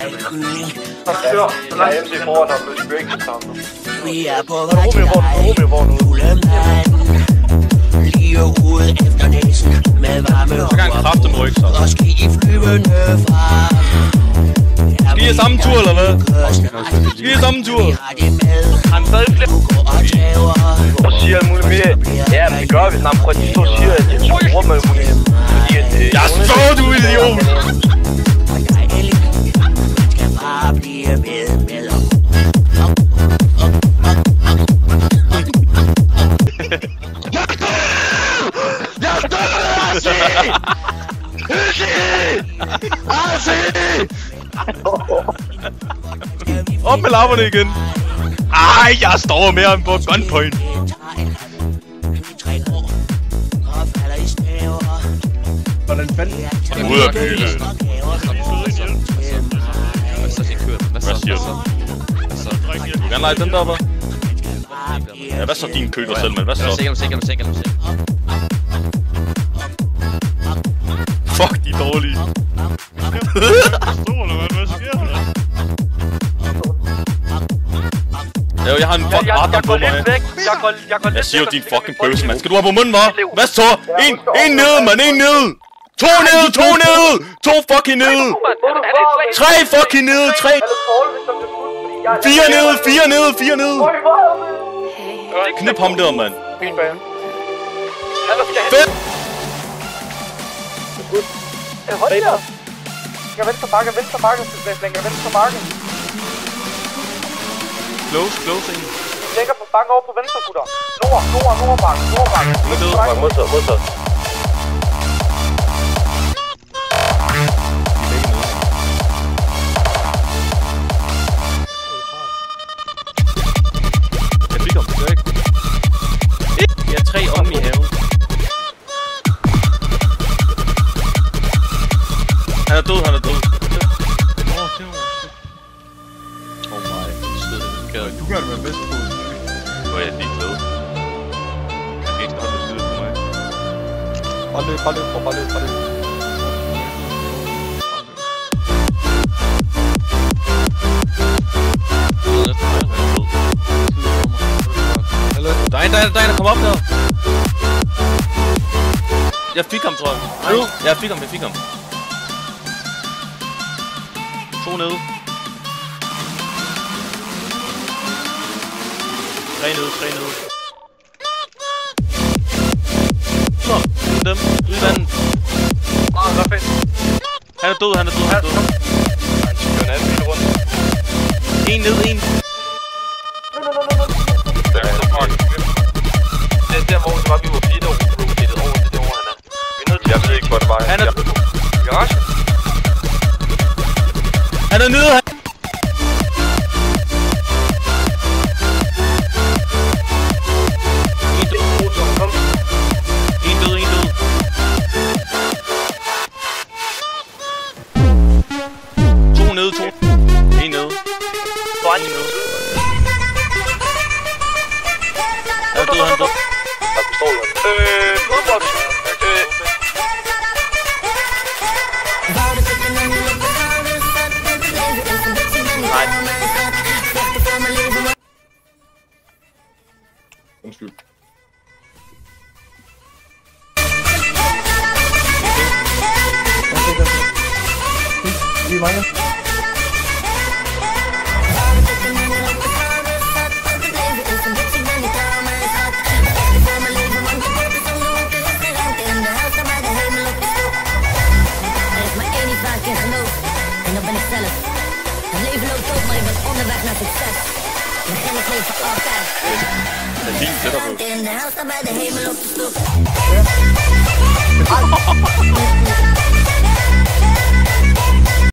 Jeg er MC foran ham, du skal ikke sammen nu. Vi er på vej til dig, fulde mand. Lige ud efter næsen med varme hår. Og ski i flyvende fart. Skal I samme tur, eller hvad? Skal I samme tur? Han stadig flere. Og siger alt muligt mere. Ja, men det gør vi. Når prøv de to siger, at jeg tror rum alt muligt. Fordi at... Jeg så, du idiot! Skal bare blive med. Jeg støtter Op med lapperne igen. Ej, jeg står med ham på gunpoint. Hvordan faldt? Ud af bilen. Hvad siger du? Du kan gerne lege den der, hva'? Ja, hvad så din køler selv, men hvad så? Sikker. Fuck, de er dårlige. Hvad sker der? Jo, jeg har en fucking radar på mig. Jeg siger jo din fucking bøvse, mand. Skal du have på munden, hva'? Hvad så? En nede, mand, en nede! To nede! To fucking nede! Tre fucking nede! Fire nede! Knip ham der, mand. Fedt! Hold der! Jeg venstre bakke, venstre bakke. Close ind. Lægger på bakken over på venstre, gutter. Nord bakke. Modtaget. Jeg fik ham, det er ikke. Jeg er 3 om i haven. Han er død. Du gør det med bedst på. Nu er jeg lige glad. Jeg kan ikke stoppe at skyde på mig. Bare løb. Der er en, der kommer op der. Jeg fik ham, tror jeg. Jeg fik ham. 2 nede. 3 nede. Så, dem. Ud i vandet. Hvad fedt. Han er død. Han skal en anden bil rundt. En nede, en. Det er der, hvor det var, vi var 4 der rotated over til det over, han er. Vi er nødt til... Jeg ved ikke, hvor det var. Han er... Garage. Han er nede, Undskyld. Vi mangler. Det er fint, det der på.